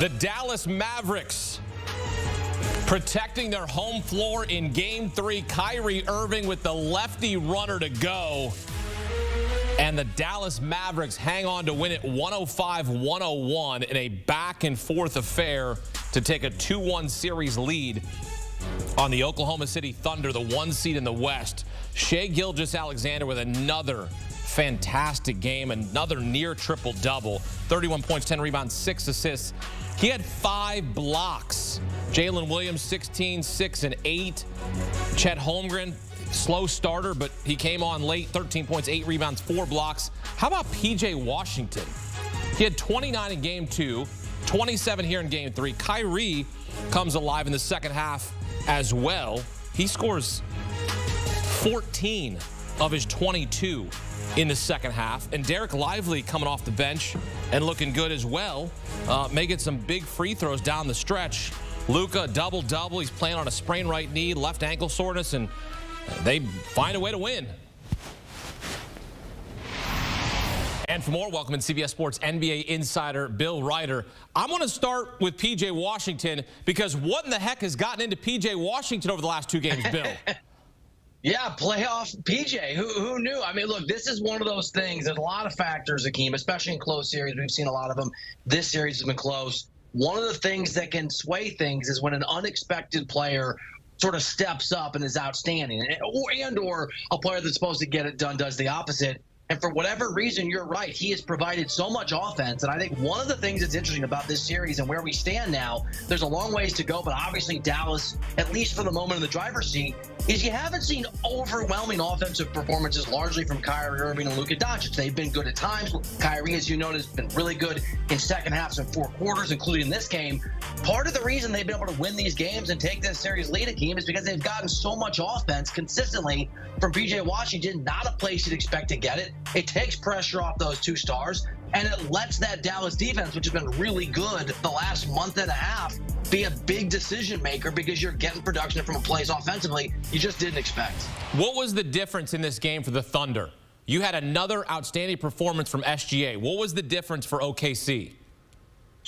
The Dallas Mavericks protecting their home floor in Game 3. Kyrie Irving with the lefty runner to go. And the Dallas Mavericks hang on to win it 105-101 in a back-and-forth affair to take a 2-1 series lead on the Oklahoma City Thunder, the 1 seed in the West. Shai Gilgeous-Alexander with another fantastic game, another near triple-double. 31 points, 10 rebounds, 6 assists. He had 5 blocks. Jalen Williams, 16, 6, and 8. Chet Holmgren, slow starter, but he came on late. 13 points, 8 rebounds, 4 blocks. How about P.J. Washington? He had 29 in Game 2, 27 here in Game 3. Kyrie comes alive in the second half as well. He scores 14 of his 22 in the second half. And Derek Lively coming off the bench and looking good as well, making some big free throws down the stretch. Luka, double-double. He's playing on a sprained right knee, left ankle soreness, and they find a way to win. And for more, welcome in CBS Sports NBA insider Bill Ryder. I'm going to start with P.J. Washington because what in the heck has gotten into P.J. Washington over the last 2 games, Bill? Yeah, playoff PJ. Who knew? I mean, look, this is one of those things. There's a lot of factors, Akeem, especially in close series. We've seen a lot of them. This series has been close. One of the things that can sway things is when an unexpected player sort of steps up and is outstanding, or a player that's supposed to get it done does the opposite. And for whatever reason, you're right. He has provided so much offense. And I think one of the things that's interesting about this series and where we stand now, there's a long ways to go, but obviously Dallas, at least for the moment in the driver's seat, is you haven't seen overwhelming offensive performances largely from Kyrie Irving and Luka Doncic. They've been good at times. Kyrie, as you noticed, has been really good in second halves and 4 quarters, including this game. Part of the reason they've been able to win these games and take this series lead, Akeem, is because they've gotten so much offense consistently from P.J. Washington, not a place you'd expect to get it. It takes pressure off those 2 stars, and it lets that Dallas defense, which has been really good the last month and a half, be a big decision maker because you're getting production from a place offensively you just didn't expect. What was the difference in this game for the Thunder? You had another outstanding performance from SGA. What was the difference for OKC?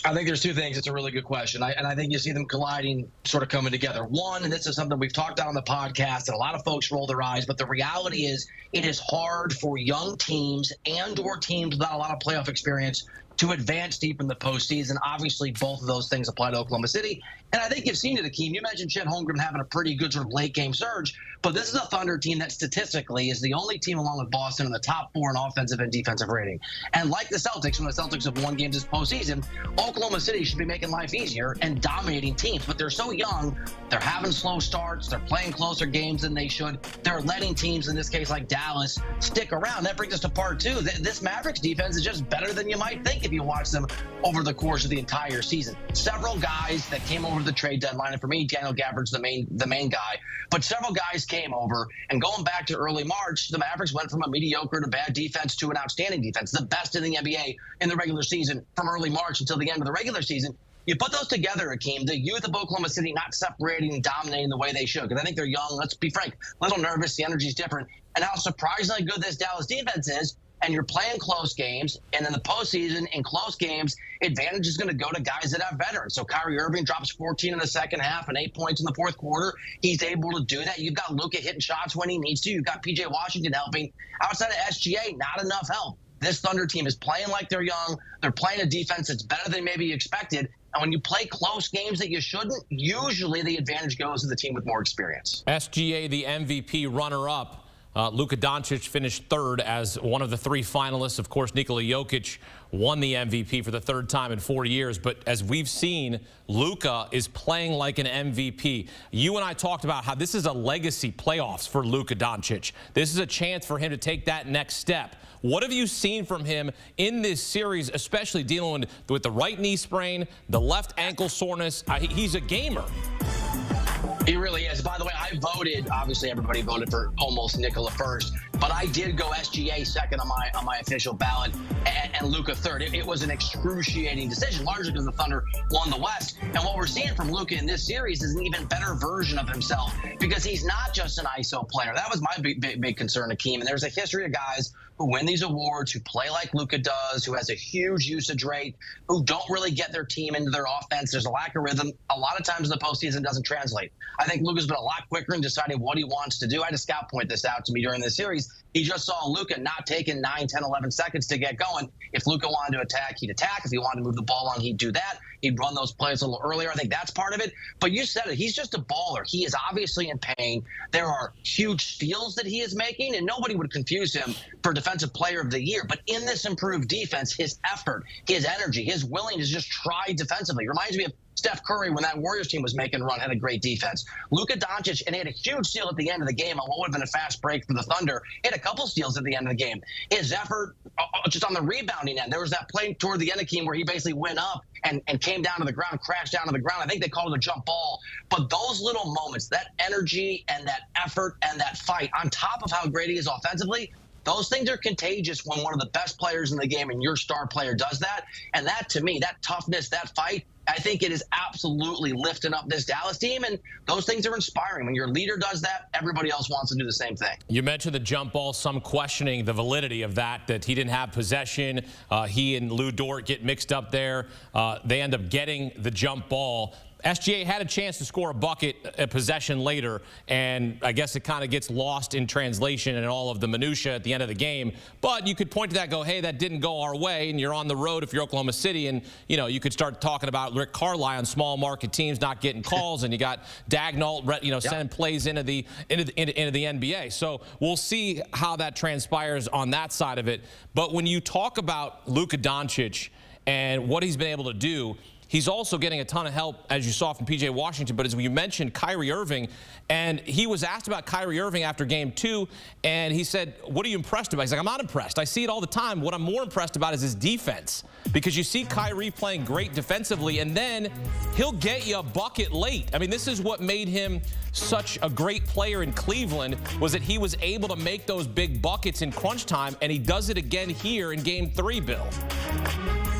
I think there's 2 things. It's a really good question. And I think you see them colliding, sort of coming together. One, and this is something we've talked about on the podcast, and a lot of folks roll their eyes, but the reality is it is hard for young teams and or teams without a lot of playoff experience to advance deep in the postseason. Obviously, both of those things apply to Oklahoma City. And I think you've seen it, Akeem. You mentioned Chet Holmgren having a pretty good sort of late-game surge, but this is a Thunder team that statistically is the only team along with Boston in the top 4 in offensive and defensive rating. And like the Celtics, when the Celtics have won games this postseason, Oklahoma City should be making life easier and dominating teams. But they're so young, they're having slow starts, they're playing closer games than they should. They're letting teams, in this case like Dallas, stick around. That brings us to part 2. This Mavericks defense is just better than you might think if you watch them over the course of the entire season. Several guys that came over the trade deadline, and for me, Daniel Gafford's the main guy, but several guys came over, and going back to early March, the Mavericks went from a mediocre to bad defense to an outstanding defense, the best in the NBA in the regular season from early March until the end of the regular season. You put those together, Akeem, the youth of Oklahoma City not separating and dominating the way they should, because I think they're young, let's be frank, a little nervous, the energy's different, and how surprisingly good this Dallas defense is. And you're playing close games, and in the postseason, in close games, advantage is going to go to guys that have veterans. So Kyrie Irving drops 14 in the second half and 8 points in the fourth quarter. He's able to do that. You've got Luka hitting shots when he needs to. You've got P.J. Washington helping. Outside of SGA, not enough help. This Thunder team is playing like they're young. They're playing a defense that's better than maybe you expected. And when you play close games that you shouldn't, usually the advantage goes to the team with more experience. SGA, the MVP runner-up. Luka Doncic finished 3rd as one of the 3 finalists. Of course, Nikola Jokic won the MVP for the 3rd time in 4 years. But as we've seen, Luka is playing like an MVP. You and I talked about how this is a legacy playoffs for Luka Doncic. This is a chance for him to take that next step. What have you seen from him in this series, especially dealing with the right knee sprain, the left ankle soreness? He's a gamer. He really is. By the way, I voted, obviously everybody voted for almost Nikola first. but I did go SGA second on my official ballot and Luka third. It was an excruciating decision, largely because the Thunder won the West. And what we're seeing from Luka in this series is an even better version of himself, because he's not just an ISO player. That was my big concern, Akeem. And there's a history of guys who win these awards, who play like Luka does, who has a huge usage rate, who don't really get their team into their offense. There's a lack of rhythm. A lot of times in the postseason doesn't translate. I think Luka's been a lot quicker in deciding what he wants to do. I had a scout point this out to me during this series. He just saw Luka not taking 9, 10, 11 seconds to get going. If Luka wanted to attack, he'd attack. If he wanted to move the ball on, he'd do that. He'd run those plays a little earlier. I think that's part of it. But you said it. He's just a baller. He is obviously in pain. There are huge steals that he is making, and nobody would confuse him for Defensive Player of the Year. But in this improved defense, his effort, his energy, his willingness to just try defensively reminds me of Steph Curry, when that Warriors team was making a run, had a great defense. Luka Doncic, and he had a huge steal at the end of the game on what would have been a fast break for the Thunder. He had a couple steals at the end of the game. His effort, just on the rebounding end, there was that play toward the end of the game where he basically went up and came down to the ground, crashed down to the ground. I think they called it a jump ball. But those little moments, that energy and that effort and that fight, on top of how great he is offensively, those things are contagious when one of the best players in the game and your star player does that. And that, to me, that toughness, that fight, I think it is absolutely lifting up this Dallas team, and those things are inspiring. When your leader does that, everybody else wants to do the same thing. You mentioned the jump ball, some questioning the validity of that he didn't have possession. He and Lou Dort get mixed up there. They end up getting the jump ball. SGA had a chance to score a bucket, a possession later, and I guess it kind of gets lost in translation and all of the minutia at the end of the game. But you could point to that, go, hey, that didn't go our way, and you're on the road if you're Oklahoma City, and you could start talking about Rick Carlisle on small market teams not getting calls, and you got Dagnall, sending plays into the NBA. So we'll see how that transpires on that side of it. But when you talk about Luka Doncic and what he's been able to do, he's also getting a ton of help, as you saw from P.J. Washington. But as you mentioned, Kyrie Irving, and he was asked about Kyrie Irving after Game 2, and he said, what are you impressed about? He's like, I'm not impressed. I see it all the time. What I'm more impressed about is his defense, because you see Kyrie playing great defensively, and then he'll get you a bucket late. I mean, this is what made him such a great player in Cleveland, was that he was able to make those big buckets in crunch time, and he does it again here in Game 3, Bill.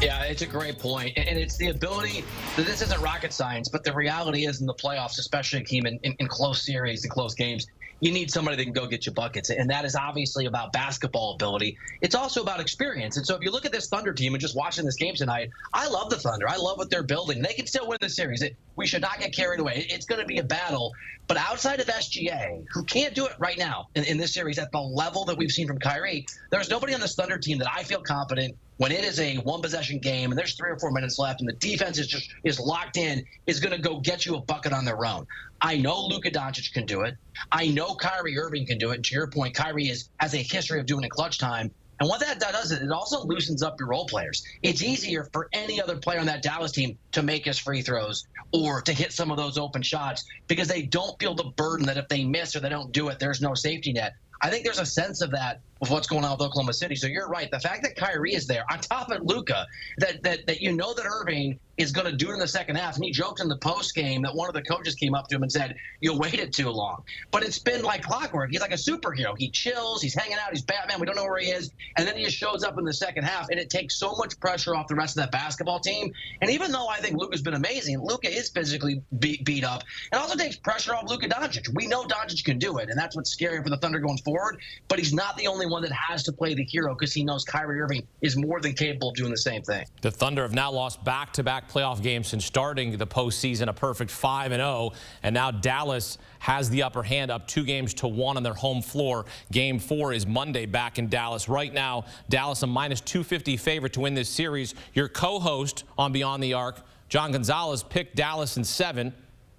Yeah, it's a great point. And it's the ability that this isn't rocket science, but the reality is in the playoffs, especially in close series and close games, you need somebody that can go get you buckets. And that is obviously about basketball ability. It's also about experience. And so if you look at this Thunder team and just watching this game tonight, I love the Thunder. I love what they're building. They can still win the series. We should not get carried away. It's going to be a battle. But outside of SGA, who can't do it right now in this series at the level that we've seen from Kyrie, there's nobody on this Thunder team that I feel confident when it is a one-possession game and there's 3 or 4 minutes left and the defense is locked in, is going to go get you a bucket on their own. I know Luka Doncic can do it. I know Kyrie Irving can do it. And to your point, Kyrie has a history of doing it clutch time. And what that does is it also loosens up your role players. It's easier for any other player on that Dallas team to make his free throws or to hit some of those open shots, because they don't feel the burden that if they miss or they don't do it, there's no safety net. I think there's a sense of that with what's going on with Oklahoma City. So you're right. The fact that Kyrie is there, on top of Luka, that you know that Irving is going to do it in the second half. And he joked in the post game that one of the coaches came up to him and said, you waited too long. But it's been like clockwork. He's like a superhero. He chills. He's hanging out. He's Batman. We don't know where he is. And then he just shows up in the second half. And it takes so much pressure off the rest of that basketball team. And even though I think Luka's been amazing, Luka is physically beat up. It also takes pressure off Luka Doncic. We know Doncic can do it. And that's what's scary for the Thunder going forward. But he's not the only one that has to play the hero, because he knows Kyrie Irving is more than capable of doing the same thing. The Thunder have now lost back-to-back playoff games since starting the postseason, a perfect 5-0, and now Dallas has the upper hand, up 2-1 on their home floor. Game 4 is Monday back in Dallas. Right now, Dallas a -250 favorite to win this series. Your co-host on Beyond the Arc, John Gonzalez, picked Dallas in 7.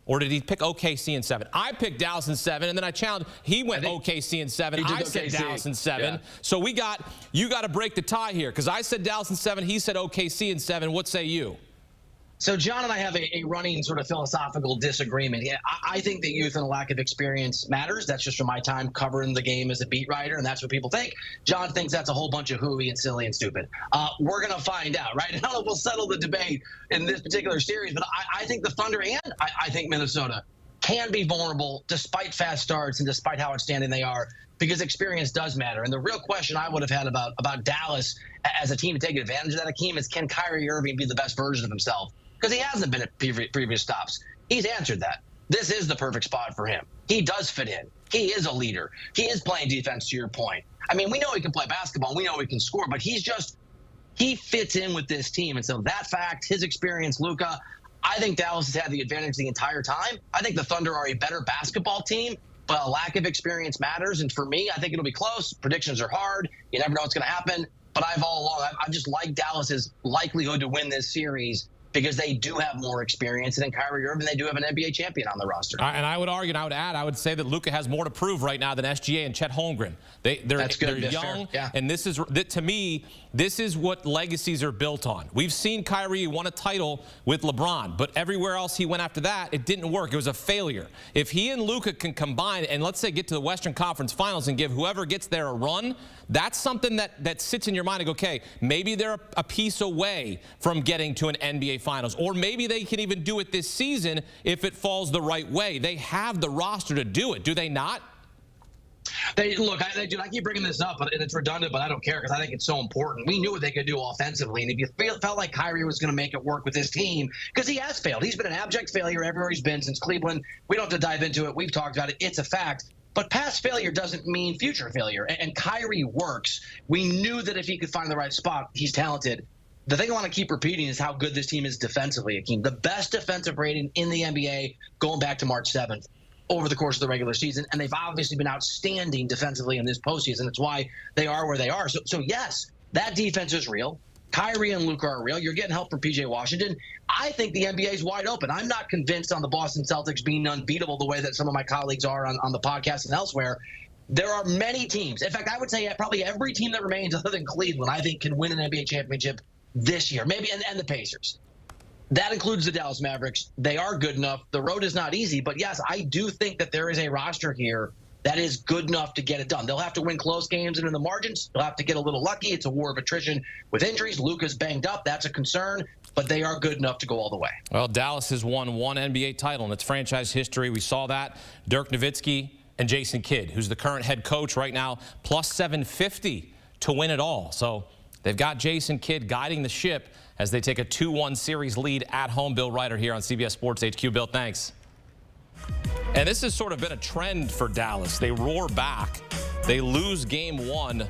Or did he pick OKC in 7? I picked Dallas in 7, and then I challenged. He went OKC in 7. I said Dallas in 7. Yeah. So you got to break the tie here, because I said Dallas in 7. He said OKC in 7. What say you? So John and I have a running sort of philosophical disagreement. Yeah, I think that youth and a lack of experience matters. That's just from my time covering the game as a beat writer, and that's what people think. John thinks that's a whole bunch of hooey and silly and stupid. We're going to find out, right? And I don't know if we'll settle the debate in this particular series, but I think the Thunder and I think Minnesota can be vulnerable despite fast starts and despite how outstanding they are, because experience does matter. And the real question I would have had about Dallas as a team to take advantage of that, Akeem, is can Kyrie Irving be the best version of himself? Because he hasn't been at previous stops. He's answered that. This is the perfect spot for him. He does fit in. He is a leader. He is playing defense, to your point. I mean, we know he can play basketball. We know he can score, but he fits in with this team. And so that fact, his experience, Luka, I think Dallas has had the advantage the entire time. I think the Thunder are a better basketball team, but a lack of experience matters. And for me, I think it'll be close. Predictions are hard. You never know what's going to happen. But I've just liked Dallas's likelihood to win this series because they do have more experience. And in Kyrie Irving, they do have an NBA champion on the roster. And I would argue, and I would add, I would say that Luka has more to prove right now than SGA and Chet Holmgren. They're young, yeah. And this is, to me, this is what legacies are built on. We've seen Kyrie won a title with LeBron, but everywhere else he went after that, it didn't work. It was a failure. If he and Luka can combine and, let's say, get to the Western Conference Finals and give whoever gets there a run, that's something that sits in your mind and go, okay, maybe they're a piece away from getting to an NBA Finals, or maybe they can even do it this season if it falls the right way. They have the roster to do it, do they not? Look, I keep bringing this up, and it's redundant, but I don't care because I think it's so important. We knew what they could do offensively, and if you felt like Kyrie was going to make it work with his team, because he has failed. He's been an abject failure everywhere he's been since Cleveland. We don't have to dive into it. We've talked about it. It's a fact. But past failure doesn't mean future failure, and Kyrie works. We knew that if he could find the right spot, he's talented. The thing I want to keep repeating is how good this team is defensively, Akeem. The best defensive rating in the NBA going back to March 7th over the course of the regular season, and they've obviously been outstanding defensively in this postseason. It's why they are where they are. So yes, that defense is real. Kyrie and Luka are real. You're getting help from P.J. Washington. I think the NBA is wide open. I'm not convinced on the Boston Celtics being unbeatable the way that some of my colleagues are on the podcast and elsewhere. There are many teams. In fact, I would say probably every team that remains other than Cleveland, I think, can win an NBA championship this year, maybe, and the Pacers. That includes the Dallas Mavericks. They are good enough. The road is not easy, but yes, I do think that there is a roster here that is good enough to get it done. They'll have to win close games and in the margins. They'll have to get a little lucky. It's a war of attrition with injuries. Luka's banged up. That's a concern, but they are good enough to go all the way. Well, Dallas has won one NBA title in its franchise history. We saw that. Dirk Nowitzki and Jason Kidd, who's the current head coach right now, plus 750 to win it all. So they've got Jason Kidd guiding the ship as they take a 2-1 series lead at home. Bill Ryder here on CBS Sports HQ. Bill, thanks. And this has sort of been a trend for Dallas. They roar back. They lose game 1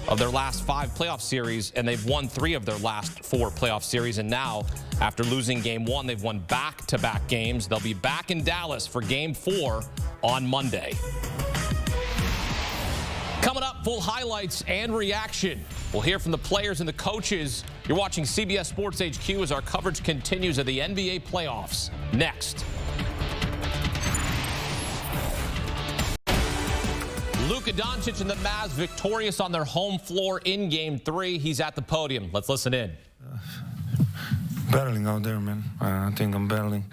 of their last 5 playoff series, and they've won 3 of their last 4 playoff series. And now, after losing game 1, they've won back-to-back games. They'll be back in Dallas for game 4 on Monday. Coming up, full highlights and reaction. We'll hear from the players and the coaches. You're watching CBS Sports HQ as our coverage continues of the NBA playoffs. Next. Luka Doncic and the Mavs victorious on their home floor in Game 3. He's at the podium. Let's listen in. Battling out there, man. I think I'm battling.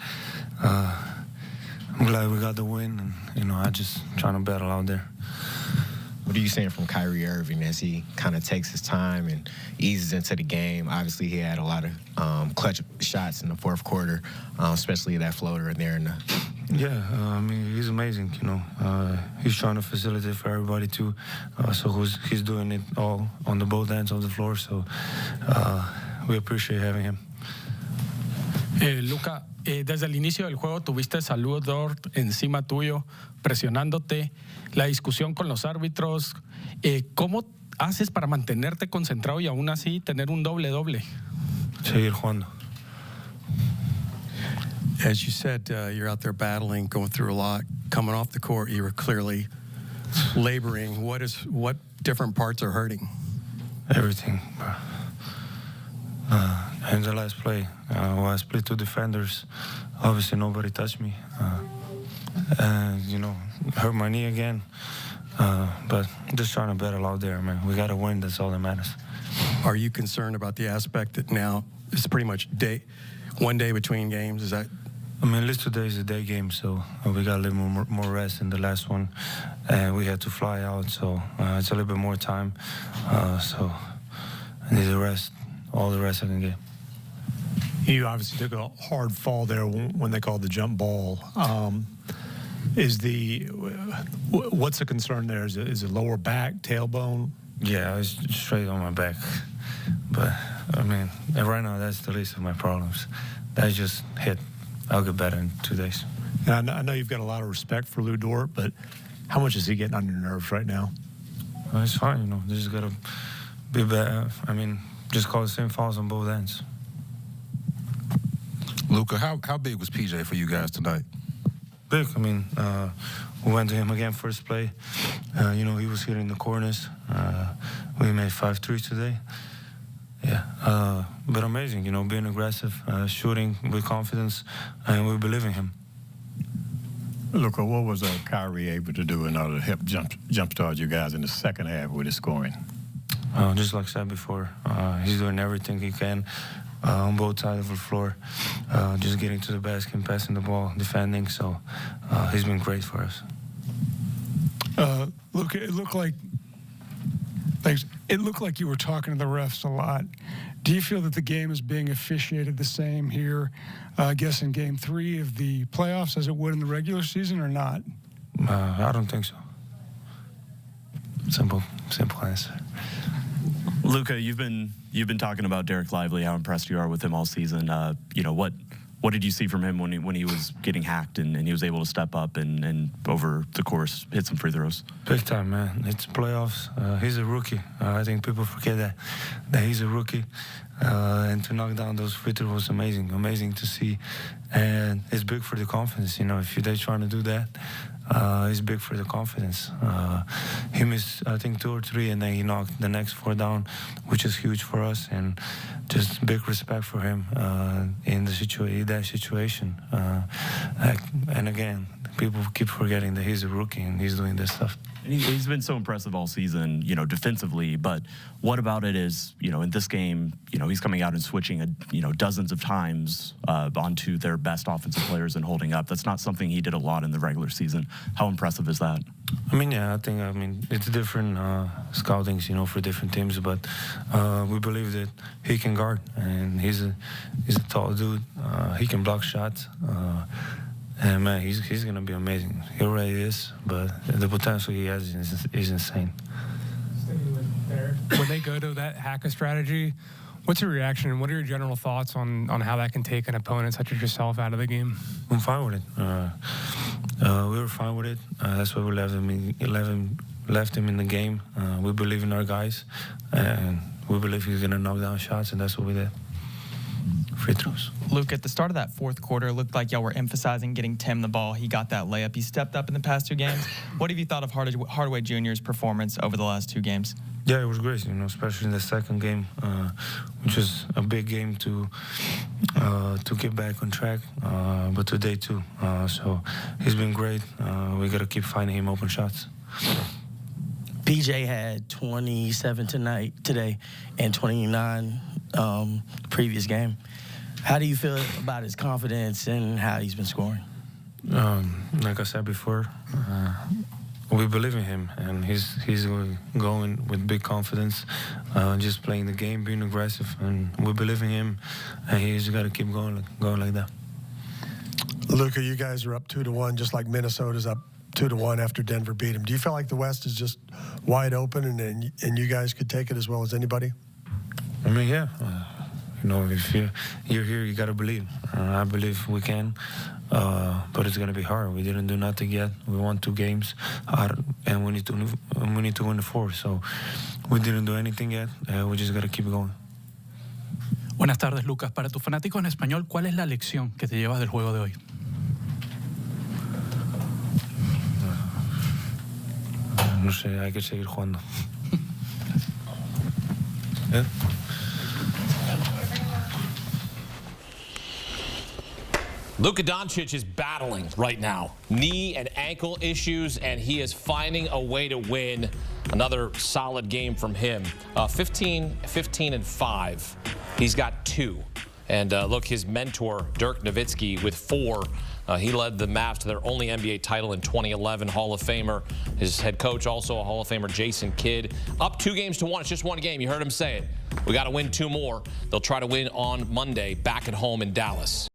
I'm glad we got the win, and I just trying to battle out there. What are you saying from Kyrie Irving as he kind of takes his time and eases into the game? Obviously, he had a lot of clutch shots in the fourth quarter, especially that floater in there. Yeah, I mean, he's amazing, He's trying to facilitate for everybody, too. So he's doing it all on both ends of the floor. So we appreciate having him. Luka, desde el inicio del juego tuviste a Lu Dort encima tuyo, presionándote, la discusión con los árbitros. ¿Cómo haces para mantenerte concentrado y aún así tener un doble-doble? Seguir jugando. As you said, you're out there battling, going through a lot. Coming off the court, you were clearly laboring. What different parts are hurting? Everything. In the last play, I split 2 defenders. Obviously, nobody touched me. And, hurt my knee again. But just trying to battle out there, man. We got to win. That's all that matters. Are you concerned about the aspect that now it's pretty much one day between games? Is that? I mean, at least today is a day game, so we got a little more rest in the last one. And we had to fly out, so it's a little bit more time. So I need to rest, all the rest I can get. You obviously took a hard fall there when they called the jump ball. What's the concern there? Is it lower back, tailbone? Yeah, it's straight on my back. But, I mean, right now that's the least of my problems. That just hit. I'll get better in 2 days. And I know you've got a lot of respect for Lou Dort, but how much is he getting on your nerves right now? Well, it's fine, you know. Just got to be better. I mean, just call the same fouls on both ends. Luka, how big was PJ for you guys tonight? Big. I mean, we went to him again first play. You know, he was hitting the corners. We made 5 threes today. Yeah, but amazing, you know, being aggressive, shooting with confidence, and we believe in him. Luka, what was Kyrie able to do in order to help jumpstart you guys in the second half with his scoring? Just like I said before, he's doing everything he can on both sides of the floor, just getting to the basket and passing the ball, defending. So he's been great for us. Luka, it looked like you were talking to the refs a lot. Do you feel that the game is being officiated the same here, I guess, in Game 3 of the playoffs as it would in the regular season, or not? I don't think so. Simple answer. Luka, you've been talking about Derek Lively, how impressed you are with him all season. You know, what did you see from him when he was getting hacked and he was able to step up and over the course hit some free throws? Big time, man. It's playoffs. He's a rookie. I think people forget that he's a rookie. And to knock down those free throws was amazing to see. And it's big for the confidence. You know, if they're trying to do that, it's big for the confidence. He missed, I think, 2 or 3, and then he knocked the next 4 down, which is huge for us. And just big respect for him in that situation. And again, people keep forgetting that he's a rookie and he's doing this stuff. He's been so impressive all season, you know, defensively. But what about it is, you know, in this game, you know, he's coming out and switching, you know, dozens of times onto their best offensive players and holding up. That's not something he did a lot in the regular season. How impressive is that? I mean, yeah, I mean, it's different scoutings, you know, for different teams. But we believe that he can guard, and he's a tall dude. He can block shots. And man, he's gonna be amazing. He already is, but the potential he has is insane. When they go to that hacker strategy, what's your reaction and what are your general thoughts on how that can take an opponent such as yourself out of the game? I'm fine with it. We were fine with it. That's why we left him in the game. We believe in our guys, and we believe he's gonna knock down shots, and that's what we did. Free throws. Luke, at the start of that fourth quarter, it looked like y'all were emphasizing getting Tim the ball. He got that layup. He stepped up in the past 2 games. What have you thought of Hardaway Jr.'s performance over the last 2 games? Yeah, it was great, you know, especially in the second game, which was a big game to get back on track, but today too. So he's been great. We got to keep finding him open shots. PJ had 27 today and 29 previous game. How do you feel about his confidence and how he's been scoring? Like I said before, we believe in him, and he's going with big confidence, just playing the game, being aggressive, and we believe in him, and he's got to keep going like that. Luka, you guys are up 2-1, just like Minnesota's up 2-1 after Denver beat him. Do you feel like the West is just wide open and you guys could take it as well as anybody? I mean, yeah. You know, if you're here, you got to believe. I believe we can, but it's going to be hard. We didn't do nothing yet. We won 2 games, and we need to win the 4th. So we didn't do anything yet. We just got to keep going. Buenas tardes, Lucas. Para tus fanáticos en español, ¿cuál es la lección que te llevas del juego de hoy? No sé, hay que seguir jugando. ¿Eh? Luka Doncic is battling right now. Knee and ankle issues, and he is finding a way to win. Another solid game from him. 15, and 5. He's got 2. And look, his mentor, Dirk Nowitzki, with 4. He led the Mavs to their only NBA title in 2011. Hall of Famer. His head coach, also a Hall of Famer, Jason Kidd. Up 2-1. It's just one game. You heard him say it. We got to win 2 more. They'll try to win on Monday back at home in Dallas.